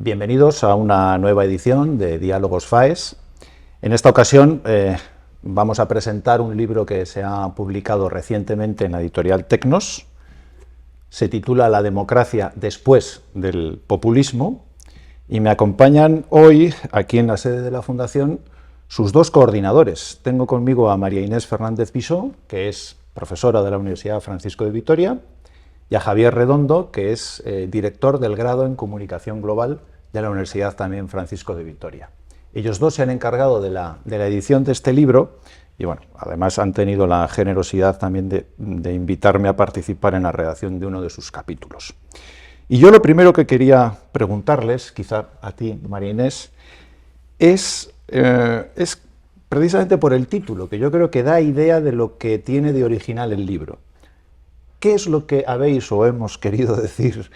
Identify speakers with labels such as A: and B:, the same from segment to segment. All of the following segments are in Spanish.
A: Bienvenidos a una nueva edición de Diálogos FAES. En esta ocasión vamos a presentar un libro que se ha publicado recientemente en la editorial Tecnos. Se titula La democracia después del populismo y me acompañan hoy, aquí en la sede de la Fundación, sus dos coordinadores. Tengo conmigo a María Inés Fernández Pisó, que es profesora de la Universidad Francisco de Vitoria, y a Javier Redondo, que es director del grado en Comunicación Global de la Universidad también Francisco de Vitoria. Ellos dos se han encargado de la edición de este libro y, bueno, además han tenido la generosidad también de invitarme a participar en la redacción de uno de sus capítulos. Y yo lo primero que quería preguntarles, quizá a ti, María Inés, es precisamente por el título, que yo creo que da idea de lo que tiene de original el libro. ¿Qué es lo que habéis o hemos querido decir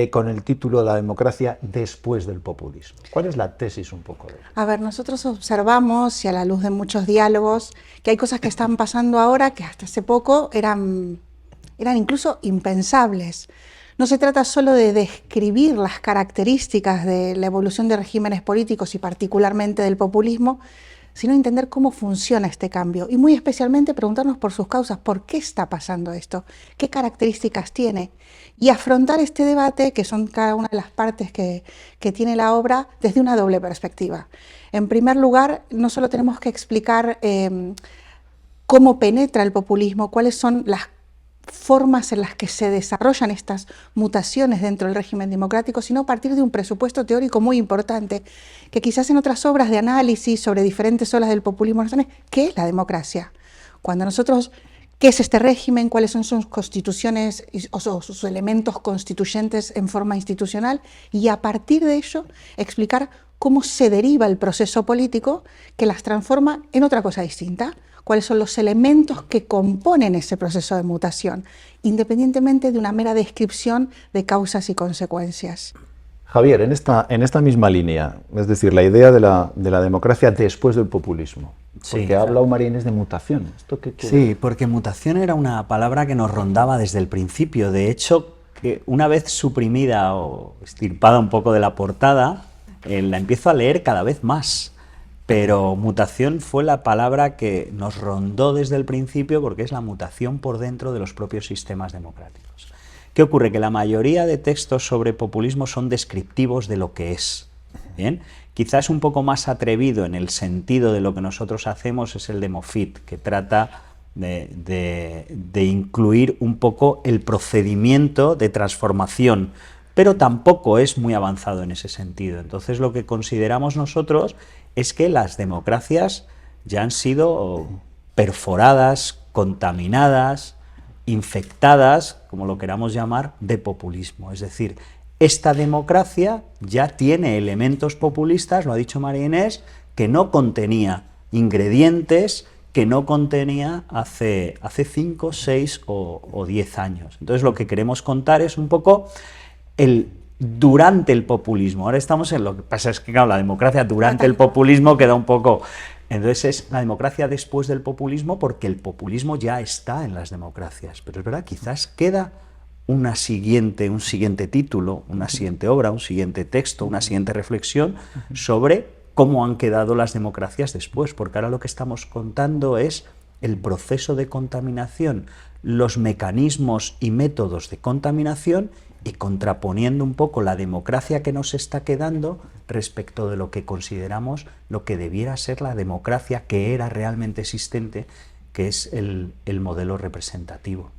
A: con el título La democracia después del populismo? ¿Cuál es la tesis un poco de eso?
B: A ver, nosotros observamos, y a la luz de muchos diálogos, que hay cosas que están pasando ahora que hasta hace poco eran incluso impensables. No se trata solo de describir las características de la evolución de regímenes políticos y particularmente del populismo, sino entender cómo funciona este cambio y muy especialmente preguntarnos por sus causas, por qué está pasando esto, qué características tiene, y afrontar este debate, que son cada una de las partes que tiene la obra, desde una doble perspectiva. En primer lugar, no solo tenemos que explicar cómo penetra el populismo, cuáles son las formas en las que se desarrollan estas mutaciones dentro del régimen democrático, sino a partir de un presupuesto teórico muy importante, que quizás en otras obras de análisis sobre diferentes olas del populismo, ¿qué es la democracia? Cuando nosotros, ¿qué es este régimen? ¿Cuáles son sus constituciones o sus elementos constituyentes en forma institucional? Y a partir de ello, explicar cómo se deriva el proceso político que las transforma en otra cosa distinta. Cuáles son los elementos que componen ese proceso de mutación, independientemente de una mera descripción de causas y consecuencias.
A: Javier, en esta misma línea, es decir, la idea de la democracia después del populismo, porque ha hablado María Inés de mutación. ¿Esto qué quiere?
C: Sí, porque mutación era una palabra que nos rondaba desde el principio. De hecho, que una vez suprimida o extirpada un poco de la portada, la empiezo a leer cada vez más. Pero mutación fue la palabra que nos rondó desde el principio porque es la mutación por dentro de los propios sistemas democráticos. ¿Qué ocurre? Que la mayoría de textos sobre populismo son descriptivos de lo que es. ¿Bien? Quizás un poco más atrevido en el sentido de lo que nosotros hacemos es el de Moffitt, que trata de incluir un poco el procedimiento de transformación, pero tampoco es muy avanzado en ese sentido. Entonces lo que consideramos nosotros es que las democracias ya han sido perforadas, contaminadas, infectadas, como lo queramos llamar, de populismo. Es decir, esta democracia ya tiene elementos populistas, lo ha dicho María Inés, que no contenía ingredientes, que no contenía hace 5, 6 o 10 años. Entonces lo que queremos contar es un poco durante el populismo. Ahora estamos en lo que pasa es que, claro, la democracia durante el populismo queda un poco. Entonces es la democracia después del populismo porque el populismo ya está en las democracias. Pero es verdad, quizás queda un siguiente título, una siguiente obra, un siguiente texto, una siguiente reflexión sobre cómo han quedado las democracias después, porque ahora lo que estamos contando es el proceso de contaminación, los mecanismos y métodos de contaminación y contraponiendo un poco la democracia que nos está quedando respecto de lo que consideramos lo que debiera ser la democracia que era realmente existente, que es el modelo representativo.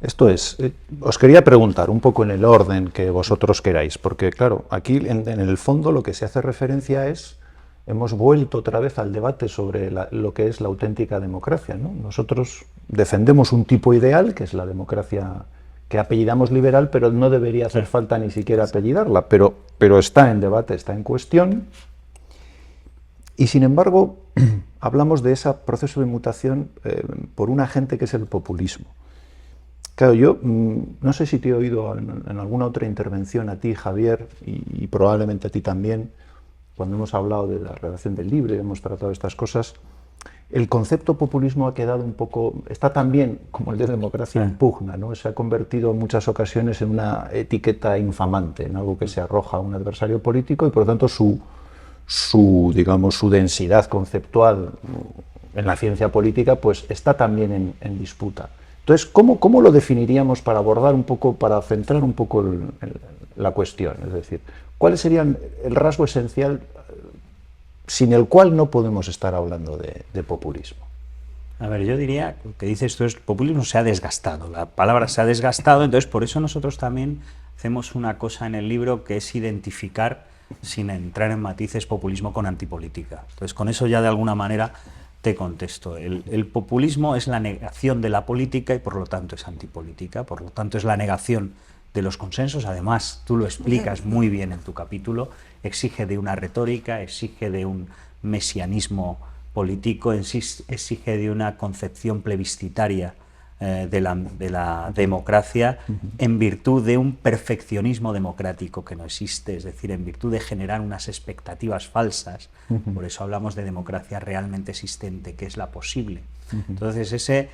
A: Esto es, os quería preguntar un poco en el orden que vosotros queráis, porque claro, aquí en el fondo lo que se hace referencia es, hemos vuelto otra vez al debate sobre lo que es la auténtica democracia, ¿no? Nosotros defendemos un tipo ideal, que es la democracia que apellidamos liberal, pero no debería hacer falta ni siquiera apellidarla, pero está en debate, está en cuestión, y sin embargo hablamos de ese proceso de mutación por un agente que es el populismo. Claro, yo no sé si te he oído en alguna otra intervención a ti, Javier, y probablemente a ti también, cuando hemos hablado de la redacción del libro y hemos tratado estas cosas, el concepto populismo ha quedado un poco, está también, como el de democracia, en pugna, ¿no? Se ha convertido en muchas ocasiones en una etiqueta infamante, en algo que se arroja a un adversario político y por lo tanto digamos, su densidad conceptual en la ciencia política pues está también en disputa. Entonces, ¿cómo lo definiríamos para abordar un poco, para centrar un poco la cuestión? Es decir, ¿cuál sería el rasgo esencial sin el cual no podemos estar hablando de populismo?
C: A ver, yo diría, lo que dices tú es, el populismo se ha desgastado, la palabra se ha desgastado, entonces por eso nosotros también hacemos una cosa en el libro que es identificar, sin entrar en matices, populismo con antipolítica. Entonces con eso ya de alguna manera te contesto. El populismo es la negación de la política y por lo tanto es antipolítica, por lo tanto es la negación de los consensos. Además, tú lo explicas muy bien en tu capítulo, exige de una retórica, exige de un mesianismo político, exige de una concepción plebiscitaria de la democracia en virtud de un perfeccionismo democrático que no existe, es decir, en virtud de generar unas expectativas falsas. Por eso hablamos de democracia realmente existente, que es la posible. Entonces ese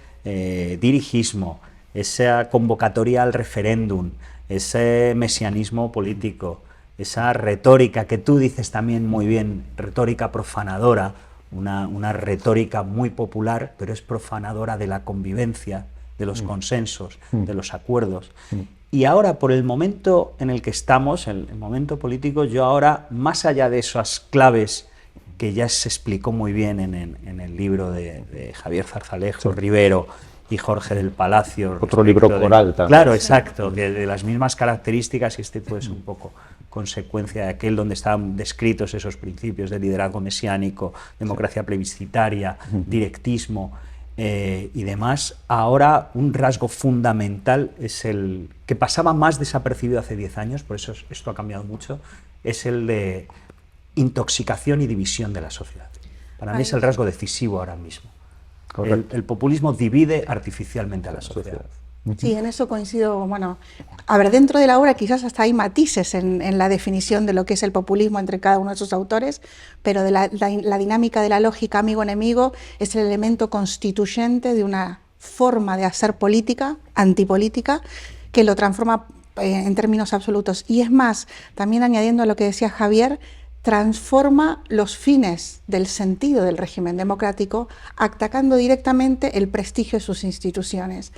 C: dirigismo, esa convocatoria al referéndum, ese mesianismo político, esa retórica que tú dices también muy bien, retórica profanadora, una retórica muy popular, pero es profanadora de la convivencia, de los consensos, de los acuerdos. Y ahora, por el momento en el que estamos, el momento político, yo ahora, más allá de esas claves que ya se explicó muy bien en el libro de Javier Zarzalejo, Rivero y Jorge del Palacio.
A: Otro libro coral también.
C: Claro, exacto, de las mismas características, y este pues un poco consecuencia de aquel donde estaban descritos esos principios de liderazgo mesiánico, democracia plebiscitaria, directismo y demás. Ahora un rasgo fundamental es el que pasaba más desapercibido hace 10 años, por eso esto ha cambiado mucho, es el de intoxicación y división de la sociedad. Para mí es el rasgo decisivo ahora mismo. El populismo divide artificialmente a la sociedad.
B: Sí, en eso coincido. Bueno, a ver, dentro de la obra quizás hasta hay matices en la definición de lo que es el populismo entre cada uno de sus autores, pero de la dinámica de la lógica amigo-enemigo es el elemento constituyente de una forma de hacer política, antipolítica, que lo transforma en términos absolutos. Y es más, también añadiendo a lo que decía Javier, transforma los fines del sentido del régimen democrático, atacando directamente el prestigio de sus instituciones.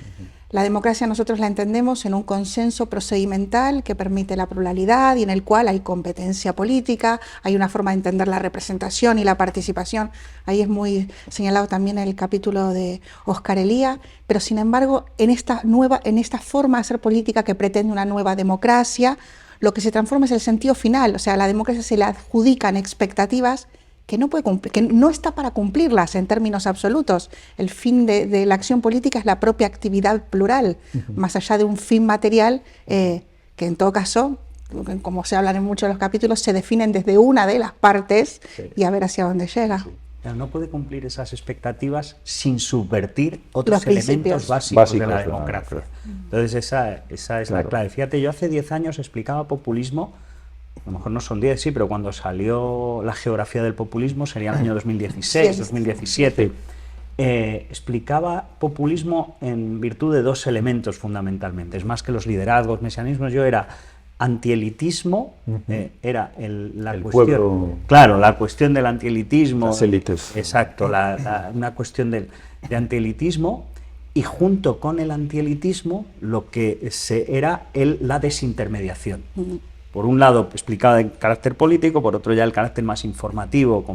B: La democracia nosotros la entendemos en un consenso procedimental que permite la pluralidad y en el cual hay competencia política, hay una forma de entender la representación y la participación. Ahí es muy señalado también en el capítulo de Óscar Elía, pero sin embargo en esta forma de hacer política que pretende una nueva democracia, lo que se transforma es el sentido final, o sea, a la democracia se le adjudican expectativas que no puede cumplir, que no está para cumplirlas en términos absolutos. El fin de la acción política es la propia actividad plural, más allá de un fin material que en todo caso, como se hablan en muchos de los capítulos, se definen desde una de las partes y a ver hacia dónde llega.
C: Pero no puede cumplir esas expectativas sin subvertir otros elementos básicos de la democracia. Entonces esa es la clave. Fíjate, yo hace 10 años explicaba populismo, a lo mejor no son 10, sí, pero cuando salió la geografía del populismo, sería el año 2016, 2017, explicaba populismo en virtud de 2 elementos fundamentalmente. Es más que los liderazgos, mesianismos, yo era antielitismo, era la cuestión, pueblo, claro, la cuestión del antielitismo,
A: las élites.
C: Exacto, una cuestión de antielitismo, y junto con el antielitismo lo que era la desintermediación. Por un lado explicaba el carácter político, por otro ya el carácter más informativo,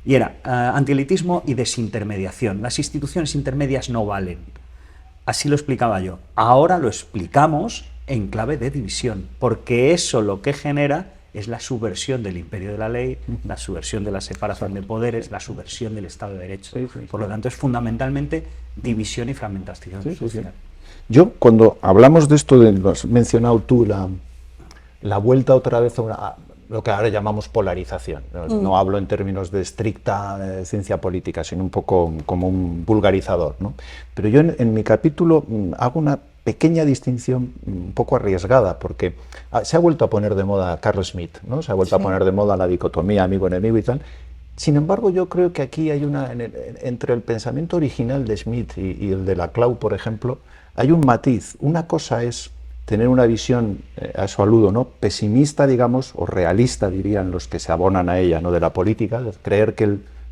C: y era antielitismo y desintermediación. Las instituciones intermedias no valen. Así lo explicaba yo. Ahora lo explicamos en clave de división, porque eso lo que genera es la subversión del imperio de la ley, la subversión de la separación de poderes, la subversión del Estado de Derecho. Por lo tanto, es fundamentalmente división y fragmentación social.
A: Yo, cuando hablamos de esto, lo has mencionado tú, la vuelta otra vez a lo que ahora llamamos polarización. No hablo en términos de estricta ciencia política, sino un poco como un vulgarizador, ¿no? Pero yo en mi capítulo hago una pequeña distinción un poco arriesgada, porque se ha vuelto a poner de moda Carl Schmitt, ¿no? Se ha vuelto a poner de moda la dicotomía amigo-enemigo y tal, Sin embargo, yo creo que aquí hay entre el pensamiento original de Smith y el de Laclau, por ejemplo, hay un matiz. Una cosa es tener una visión, a eso aludo, ¿no?, pesimista, digamos, o realista, dirían los que se abonan a ella, ¿no?, de la política, de creer que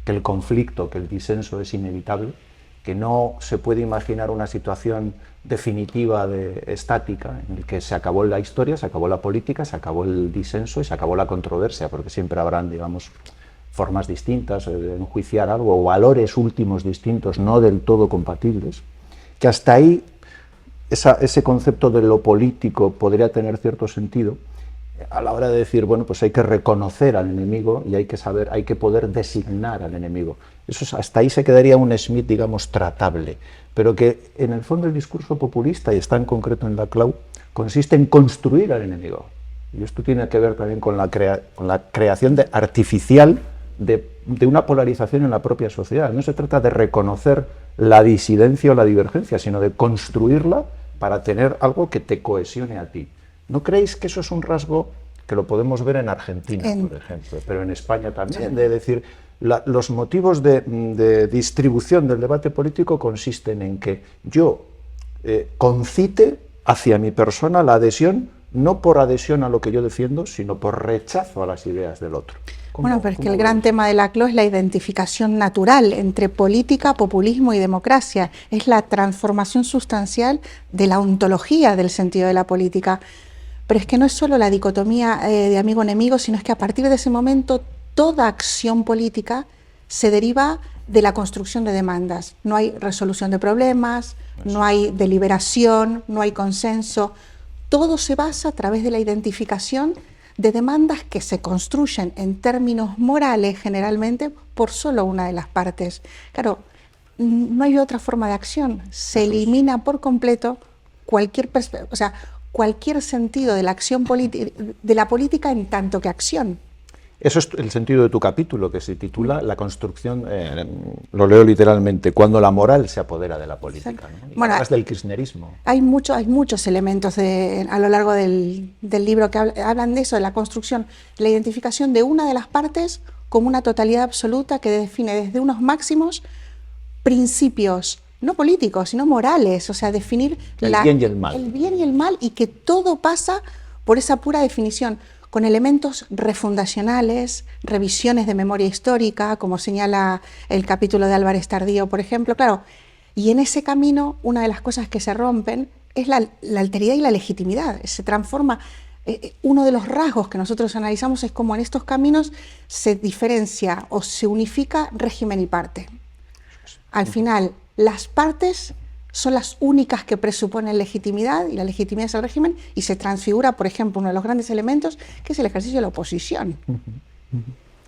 A: el conflicto, que el disenso es inevitable, que no se puede imaginar una situación definitiva, estática, en la que se acabó la historia, se acabó la política, se acabó el disenso y se acabó la controversia, porque siempre habrán, digamos, formas distintas de enjuiciar algo, o valores últimos distintos, no del todo compatibles, que hasta ahí ese concepto de lo político podría tener cierto sentido a la hora de decir, bueno, pues hay que reconocer al enemigo y hay que poder designar al enemigo. Hasta ahí se quedaría un Smith, digamos, tratable, pero que en el fondo el discurso populista, y está en concreto en Laclau, consiste en construir al enemigo. Y esto tiene que ver también con la creación artificial de una polarización en la propia sociedad. No se trata de reconocer la disidencia o la divergencia, sino de construirla para tener algo que te cohesione a ti. ¿No creéis que eso es un rasgo que lo podemos ver en Argentina, por ejemplo, pero en España también? De decir, los motivos de distribución del debate político consisten en que yo concite hacia mi persona la adhesión, no por adhesión a lo que yo defiendo, sino por rechazo a las ideas del otro.
B: Bueno, pero es que el gran tema de Laclau es la identificación natural entre política, populismo y democracia. Es la transformación sustancial de la ontología del sentido de la política. Pero es que no es solo la dicotomía de amigo-enemigo, sino es que a partir de ese momento toda acción política se deriva de la construcción de demandas. No hay resolución de problemas, no hay deliberación, no hay consenso. Todo se basa a través de la identificación de demandas que se construyen en términos morales generalmente por solo una de las partes. Claro, no hay otra forma de acción. Se elimina por completo cualquier sentido de la acción de la política en tanto que acción.
A: Eso es el sentido de tu capítulo, que se titula La construcción, lo leo literalmente, cuando la moral se apodera de la política, ¿no? Y bueno, hablas del kirchnerismo.
B: Hay muchos elementos a lo largo del libro que hablan de eso, de la construcción, la identificación de una de las partes como una totalidad absoluta que define desde unos máximos principios, no políticos, sino morales, o sea, definir
A: el bien y el mal.
B: El bien y el mal, y que todo pasa por esa pura definición, con elementos refundacionales, revisiones de memoria histórica, como señala el capítulo de Álvarez Tardío, por ejemplo. Claro, y en ese camino una de las cosas que se rompen es la alteridad y la legitimidad. Se transforma, uno de los rasgos que nosotros analizamos es cómo en estos caminos se diferencia o se unifica régimen y parte. Al final, las partes son las únicas que presuponen legitimidad, y la legitimidad es el régimen, y se transfigura, por ejemplo, uno de los grandes elementos, que es el ejercicio de la oposición.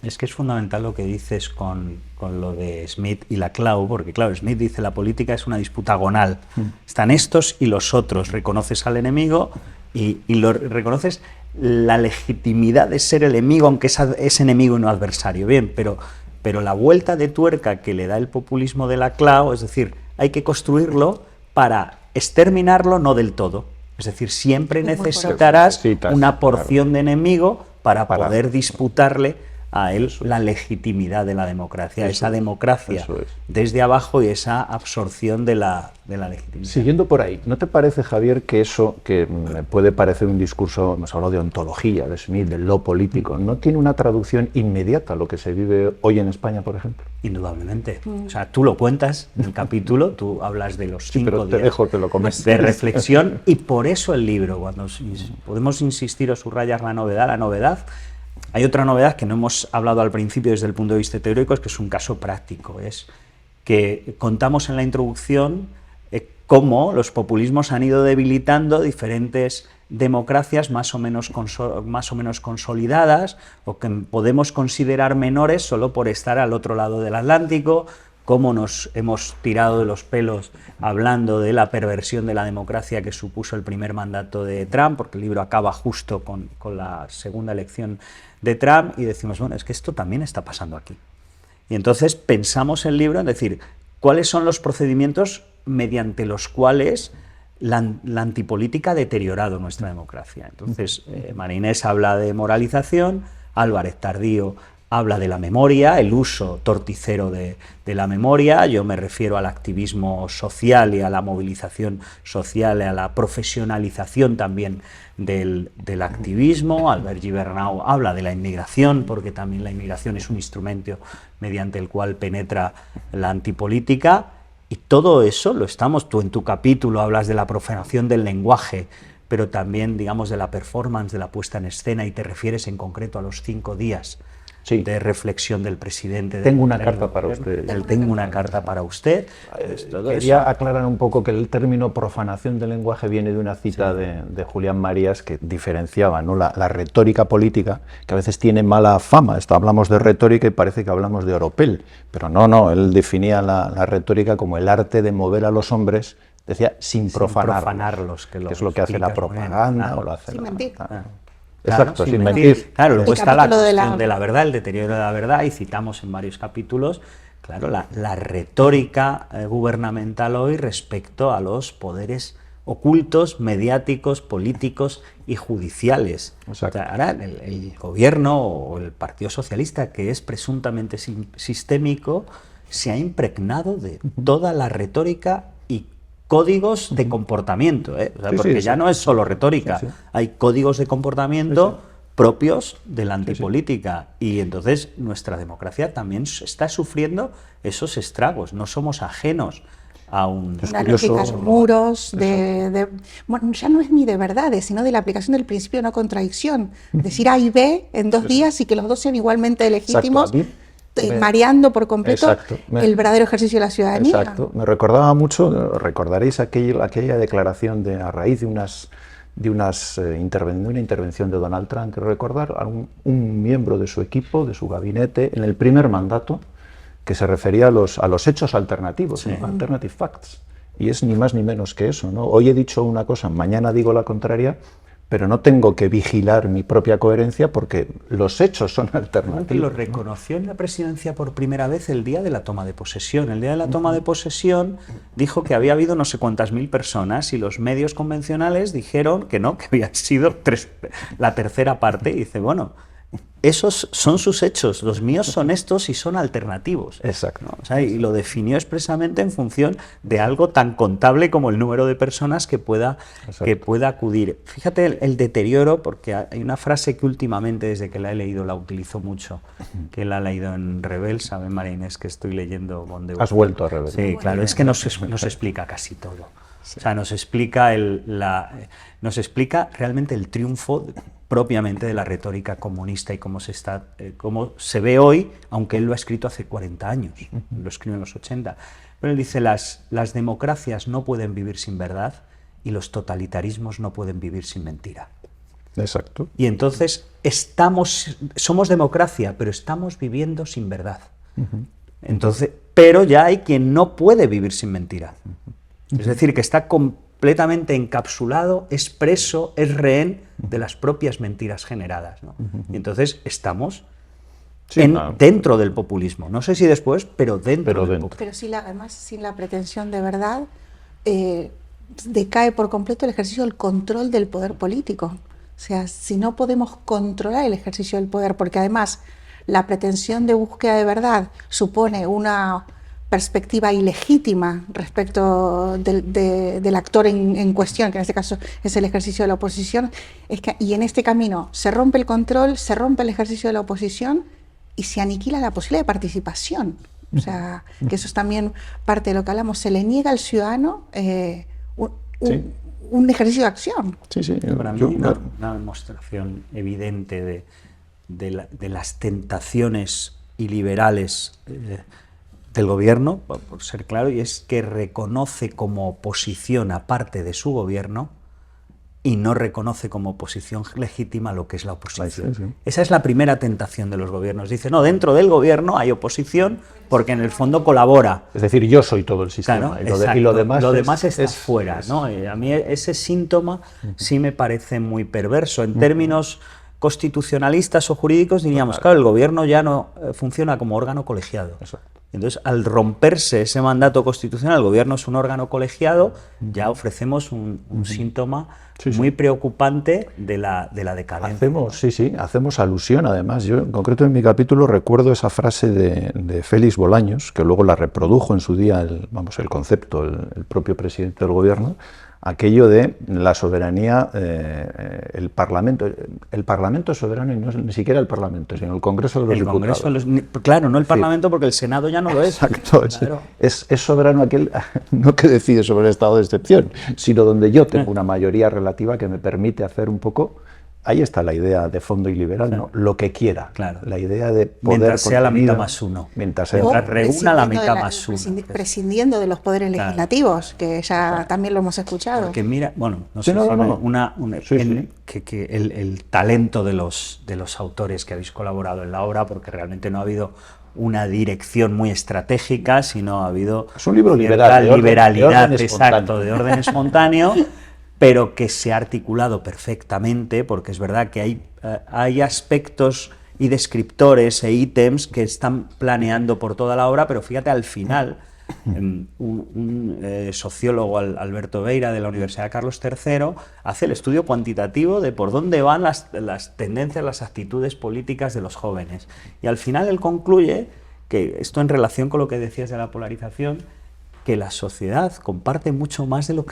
C: Es que es fundamental lo que dices con lo de Smith y Laclau, porque claro, Smith dice la política es una disputa agonal. Están estos y los otros. Reconoces al enemigo y reconoces la legitimidad de ser el enemigo, aunque es enemigo y no adversario. Bien, pero la vuelta de tuerca que le da el populismo de Laclau, es decir, hay que construirlo para exterminarlo, no del todo. Es decir, siempre necesitarás una porción de enemigo para poder disputarle a él la legitimidad de la democracia, esa democracia desde abajo y esa absorción de la legitimidad.
A: Siguiendo por ahí, ¿no te parece, Javier, que eso, que puede parecer un discurso, hemos hablado de ontología, de Smith, de lo político, no tiene una traducción inmediata a lo que se vive hoy en España, por ejemplo?
C: Indudablemente. O sea, tú lo cuentas en el capítulo, tú hablas de los 5 días
A: de
C: reflexión, y por eso el libro, cuando podemos insistir o subrayar la novedad. Hay otra novedad que no hemos hablado al principio desde el punto de vista teórico, es que es un caso práctico. Es que contamos en la introducción cómo los populismos han ido debilitando diferentes democracias más o menos consolidadas, o que podemos considerar menores solo por estar al otro lado del Atlántico, cómo nos hemos tirado de los pelos hablando de la perversión de la democracia que supuso el primer mandato de Trump, porque el libro acaba justo con la segunda elección de Trump, y decimos, bueno, es que esto también está pasando aquí. Y entonces pensamos el libro en decir, ¿cuáles son los procedimientos mediante los cuales la antipolítica ha deteriorado nuestra democracia? Entonces, María Inés habla de moralización, Álvarez Tardío habla de la memoria, el uso torticero de la memoria. Yo me refiero al activismo social y a la movilización social y a la profesionalización también del activismo. Albert Gibernau habla de la inmigración, porque también la inmigración es un instrumento mediante el cual penetra la antipolítica, y todo eso lo estamos, tú en tu capítulo hablas de la profanación del lenguaje, pero también, digamos, de la performance, de la puesta en escena, y te refieres en concreto a los 5 días
A: Sí.
C: de reflexión del presidente.
A: Tengo una carta para usted.
C: Tengo una carta para usted.
A: Quería aclarar un poco que el término profanación del lenguaje viene de una cita de Julián Marías, que diferenciaba, ¿no?, la retórica política, que a veces tiene mala fama. Hablamos de retórica y parece que hablamos de oropel, pero no, él definía la retórica como el arte de mover a los hombres, decía, sin profanarlos, que es lo que hace la propaganda o lo hace
B: sin mentir.
A: Exacto, sin mentir.
C: Claro, luego está la
B: capítulo
C: cuestión de la verdad, el deterioro de la verdad, y citamos en varios capítulos, claro, la retórica gubernamental hoy respecto a los poderes ocultos, mediáticos, políticos y judiciales.
A: Exacto.
C: O sea, ahora el gobierno o el Partido Socialista, que es presuntamente sistémico, se ha impregnado de toda la retórica y códigos de comportamiento, o sea,
A: Sí,
C: porque
A: sí,
C: ya
A: sí.
C: no es solo retórica,
A: Sí, sí.
C: hay códigos de comportamiento propios de la
A: sí.
C: antipolítica, y entonces nuestra democracia también está sufriendo esos estragos, no somos ajenos a un...
B: Una
A: curioso.
B: lógica de muros, bueno, ya no es ni de verdades, sino de la aplicación del principio de no contradicción. Decir A y B en 2 días y que los dos sean igualmente legítimos,
A: A mí
B: mareando por completo
A: Exacto.
B: el verdadero ejercicio de la ciudadanía.
A: Exacto. Me recordaba mucho, recordaréis aquella declaración a raíz de una intervención de Donald Trump, que recordar a un miembro de su equipo, de su gabinete, en el primer mandato, que se refería a los hechos alternativos, ¿no? Alternative facts. Y es ni más ni menos que eso, ¿no? Hoy he dicho una cosa, mañana digo la contraria, pero no tengo que vigilar mi propia coherencia porque los hechos son
C: Que
A: alternativos.
C: lo reconoció en la presidencia por primera vez el día de la toma de posesión. El día de la toma de posesión dijo que había habido no sé cuántas mil personas, y los medios convencionales dijeron que no, que habían sido la tercera parte. Y dice, bueno, esos son sus hechos, los míos son estos y son alternativos.
A: Exacto.
C: ¿No? O sea, y lo definió expresamente en función de algo tan contable como el número de personas que pueda acudir. Fíjate el deterioro, porque hay una frase que últimamente, desde que la he leído, la utilizo mucho, que la he leído en Rebel, ¿sabe, María Inés, que estoy leyendo Bonde?
A: Has vuelto a Rebel.
C: Sí, claro, es que nos explica casi todo. O sea, nos explica realmente el triunfo propiamente de la retórica comunista y cómo se ve hoy, aunque él lo ha escrito hace 40 años, lo escribió en los 80. Pero él dice, las democracias no pueden vivir sin verdad y los totalitarismos no pueden vivir sin mentira.
A: Exacto.
C: Y entonces somos democracia, pero estamos viviendo sin verdad. Entonces, pero ya hay quien no puede vivir sin mentira. Es decir, que está completamente encapsulado, es preso, es rehén de las propias mentiras generadas, ¿no? Y entonces estamos dentro del populismo. No sé si después, pero dentro del populismo.
B: Pero además, sin la pretensión de verdad, decae por completo el ejercicio del control del poder político. O sea, si no podemos controlar el ejercicio del poder, porque además la pretensión de búsqueda de verdad supone una perspectiva ilegítima respecto del actor en cuestión, que en este caso es el ejercicio de la oposición, y en este camino se rompe el control, se rompe el ejercicio de la oposición y se aniquila la posibilidad de participación. O sea, que eso es también parte de lo que hablamos, se le niega al ciudadano un ejercicio de acción.
A: Sí, sí.
C: Para mí una demostración evidente de las tentaciones iliberales del gobierno, por ser claro, y es que reconoce como oposición a parte de su gobierno y no reconoce como oposición legítima lo que es la oposición.
A: Sí, sí.
C: Esa es la primera tentación de los gobiernos. Dice, no, dentro del gobierno hay oposición porque en el fondo colabora.
A: Es decir, yo soy todo el sistema.
C: Claro,
A: y lo demás
C: está fuera, ¿no? A mí ese síntoma sí me parece muy perverso. En términos constitucionalistas o jurídicos diríamos, claro, el gobierno ya no funciona como órgano colegiado.
A: Exacto.
C: Entonces, al romperse ese mandato constitucional, el gobierno es un órgano colegiado, ya ofrecemos un síntoma muy preocupante de la decadencia.
A: Hacemos alusión, además. Yo, en concreto, en mi capítulo recuerdo esa frase de Félix Bolaños, que luego la reprodujo en su día el concepto, el propio presidente del gobierno, aquello de la soberanía, el Parlamento es soberano y no es ni siquiera el Parlamento, sino el Congreso de los Diputados.
C: Claro, no el Parlamento, porque el Senado ya no lo es.
A: Exacto, claro. Es soberano aquel, no que decide sobre el estado de excepción, sino donde yo tengo una mayoría relativa que me permite hacer un poco. Ahí está la idea de fondo y liberal, ¿no? Lo que quiera.
C: Claro.
A: La idea de poder
C: mientras sea la mitad más uno.
A: Mientras
C: reúna la mitad más uno.
B: Prescindiendo de los poderes legislativos, que ya también lo hemos escuchado.
C: Porque mira, bueno, no sé si el talento de los autores que habéis colaborado en la obra, porque realmente no ha habido una dirección muy estratégica, sino ha habido
A: es un libro liberal,
C: liberalidad, exacto, de orden espontáneo, pero que se ha articulado perfectamente, porque es verdad que hay aspectos y descriptores e ítems que están planeando por toda la obra, pero fíjate, al final, un sociólogo, Alberto Beira, de la Universidad Carlos III, hace el estudio cuantitativo de por dónde van las tendencias, las actitudes políticas de los jóvenes. Y al final él concluye que, esto en relación con lo que decías de la polarización, que la sociedad comparte mucho más de lo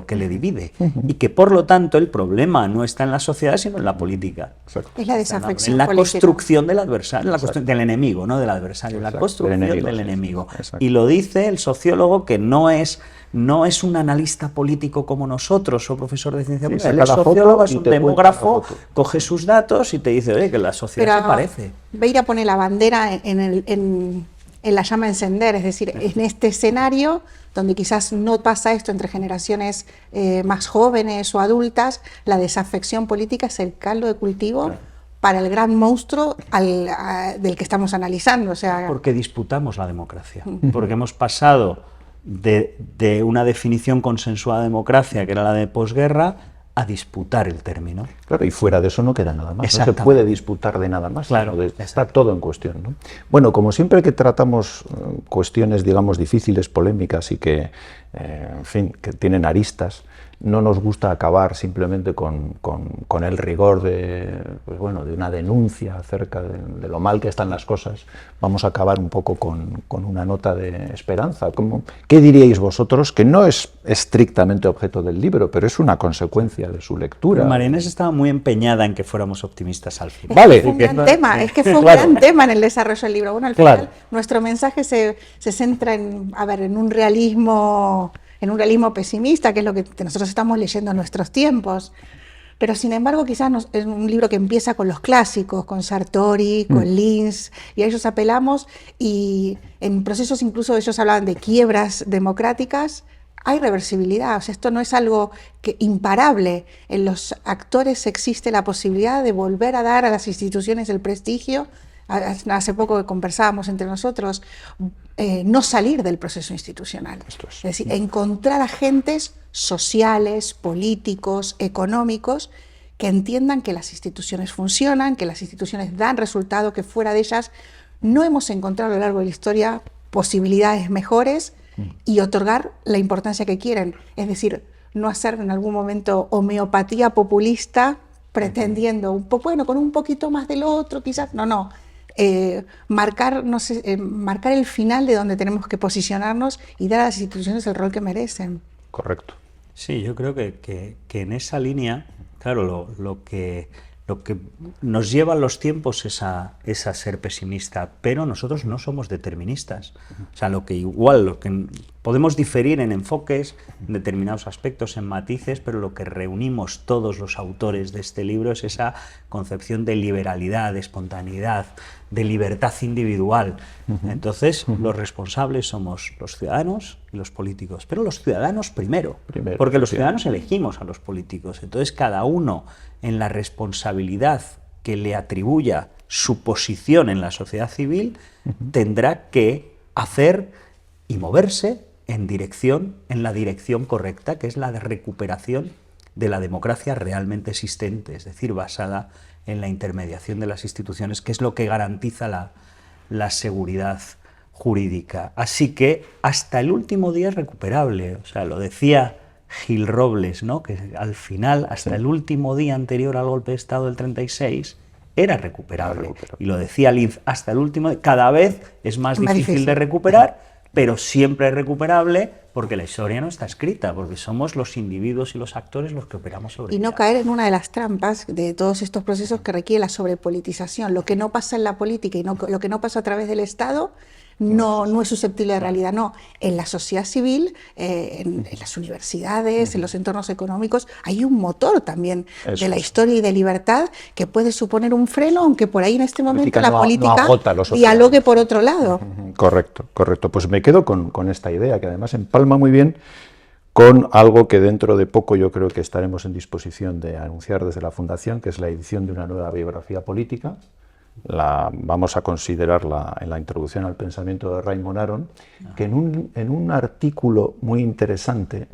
C: que le divide, y que por lo tanto el problema no está en la sociedad sino en la política.
A: Exacto.
B: Es la desafección
C: en la
B: política.
C: Construcción del adversario, del enemigo, no del adversario, la construcción del enemigo. Y lo dice el sociólogo, que no es un analista político como nosotros o profesor de ciencia política. Él es sociólogo, es un demógrafo, coge sus datos y te dice, oye, que la sociedad se parece.
B: Beira pone la bandera en la llama a encender, es decir, en este escenario donde quizás no pasa esto entre generaciones más jóvenes o adultas, la desafección política es el caldo de cultivo para el gran monstruo del que estamos analizando. O sea,
C: porque disputamos la democracia, porque hemos pasado de una definición consensuada de democracia, que era la de posguerra, a disputar el término.
A: Claro, y fuera de eso no queda nada más, no se puede disputar de nada más,
C: claro,
A: está todo en cuestión, ¿no? Bueno, como siempre que tratamos cuestiones, digamos, difíciles, polémicas y que, en fin, que tienen aristas, no nos gusta acabar simplemente con el rigor de una denuncia acerca de lo mal que están las cosas. Vamos a acabar un poco con una nota de esperanza. ¿Qué diríais vosotros, que no es estrictamente objeto del libro, pero es una consecuencia de su lectura?
C: Pero María Inés estaba muy empeñada en que fuéramos optimistas al final.
B: Vale. Fue un gran tema, es que fue un gran tema en el desarrollo del libro. Bueno, al final nuestro mensaje se centra en un realismo pesimista, que es lo que nosotros estamos leyendo en nuestros tiempos. Pero sin embargo, quizás es un libro que empieza con los clásicos, con Sartori, con Linz, y a ellos apelamos, y en procesos incluso ellos hablaban de quiebras democráticas. Hay reversibilidad, o sea, esto no es algo imparable. En los actores existe la posibilidad de volver a dar a las instituciones el prestigio. Hace poco que conversábamos entre nosotros, no salir del proceso institucional. Es decir, encontrar agentes sociales, políticos, económicos, que entiendan que las instituciones funcionan, que las instituciones dan resultados, que fuera de ellas no hemos encontrado a lo largo de la historia posibilidades mejores, y otorgar la importancia que quieren. Es decir, no hacer en algún momento homeopatía populista pretendiendo con un poquito más del otro, quizás. No. Marcar el final de donde tenemos que posicionarnos y dar a las instituciones el rol que merecen.
A: Correcto.
C: Sí, yo creo que en esa línea, claro, lo que nos llevan los tiempos es a ser pesimista, pero nosotros no somos deterministas. O sea, lo que podemos diferir en enfoques, en determinados aspectos, en matices, pero lo que reunimos todos los autores de este libro es esa concepción de liberalidad, de espontaneidad, de libertad individual. Entonces, los responsables somos los ciudadanos y los políticos, pero los ciudadanos primero, porque los ciudadanos elegimos a los políticos. Entonces, cada uno, en la responsabilidad que le atribuya su posición en la sociedad civil, tendrá que hacer y moverse en la dirección correcta, que es la de recuperación de la democracia realmente existente, es decir, basada en la intermediación de las instituciones, que es lo que garantiza la seguridad jurídica. Así que hasta el último día es recuperable, o sea, lo decía Gil Robles, ¿no? Que al final, hasta el último día anterior al golpe de Estado del 36, era recuperable. Y lo decía Linz, hasta el último, cada vez es más difícil de recuperar, pero siempre es recuperable porque la historia no está escrita, porque somos los individuos y los actores los que operamos sobre ella.
B: Y no caer en una de las trampas de todos estos procesos que requiere la sobrepolitización. Lo que no pasa en la política y lo que no pasa a través del Estado no es susceptible de realidad, no. En la sociedad civil, en las universidades, en los entornos económicos, hay un motor también de la historia y de libertad que puede suponer un freno, aunque por ahí en este momento la política dialogue por otro lado.
A: Correcto, correcto. Pues me quedo con esta idea, que además empalma muy bien con algo que dentro de poco yo creo que estaremos en disposición de anunciar desde la Fundación, que es la edición de una nueva biografía política. Vamos a considerarla en la introducción al pensamiento de Raymond Aron, que en un artículo muy interesante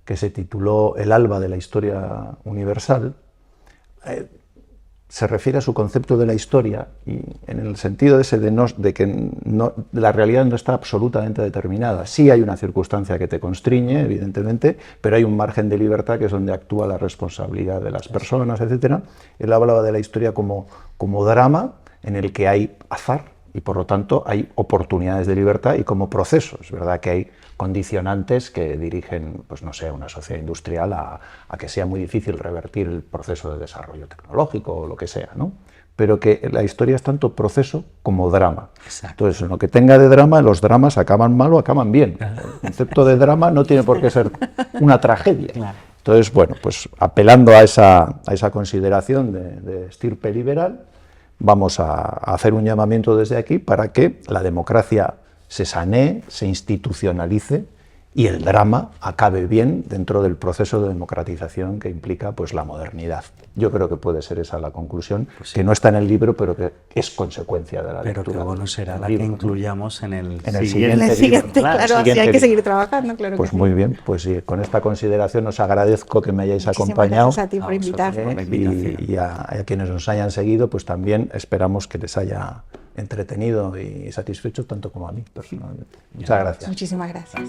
A: que se tituló El alba de la historia universal, se refiere a su concepto de la historia y en el sentido ese de que la realidad no está absolutamente determinada. Sí hay una circunstancia que te constriñe, evidentemente, pero hay un margen de libertad que es donde actúa la responsabilidad de las personas, etc. Él hablaba de la historia como drama en el que hay azar y por lo tanto hay oportunidades de libertad y como proceso. Es verdad que hay condicionantes que dirigen, pues no sé, a una sociedad industrial a que sea muy difícil revertir el proceso de desarrollo tecnológico o lo que sea, ¿no? Pero que la historia es tanto proceso como drama.
C: Exacto.
A: Entonces, en lo que tenga de drama, los dramas acaban mal o acaban bien. El concepto de drama no tiene por qué ser una tragedia.
C: Claro.
A: Entonces, bueno, pues apelando a esa consideración de estirpe liberal, vamos a hacer un llamamiento desde aquí para que la democracia se sanee, se institucionalice y el drama acabe bien dentro del proceso de democratización que implica pues, la modernidad. Yo creo que puede ser esa la conclusión, pues sí, que no está en el libro, pero que es consecuencia de la lectura.
C: Pero que bueno será la
A: libro,
C: que incluyamos en el
B: siguiente
C: libro.
B: Claro, así hay que seguir trabajando, claro.
A: Pues
B: que
A: muy
B: sí.
A: bien, pues sí, con esta consideración os agradezco que me hayáis acompañado.
B: Gracias a ti por invitarme.
A: Y a quienes nos hayan seguido, pues también esperamos que les haya entretenido y satisfecho tanto como a mí personalmente. Muchas gracias.
B: Muchísimas gracias.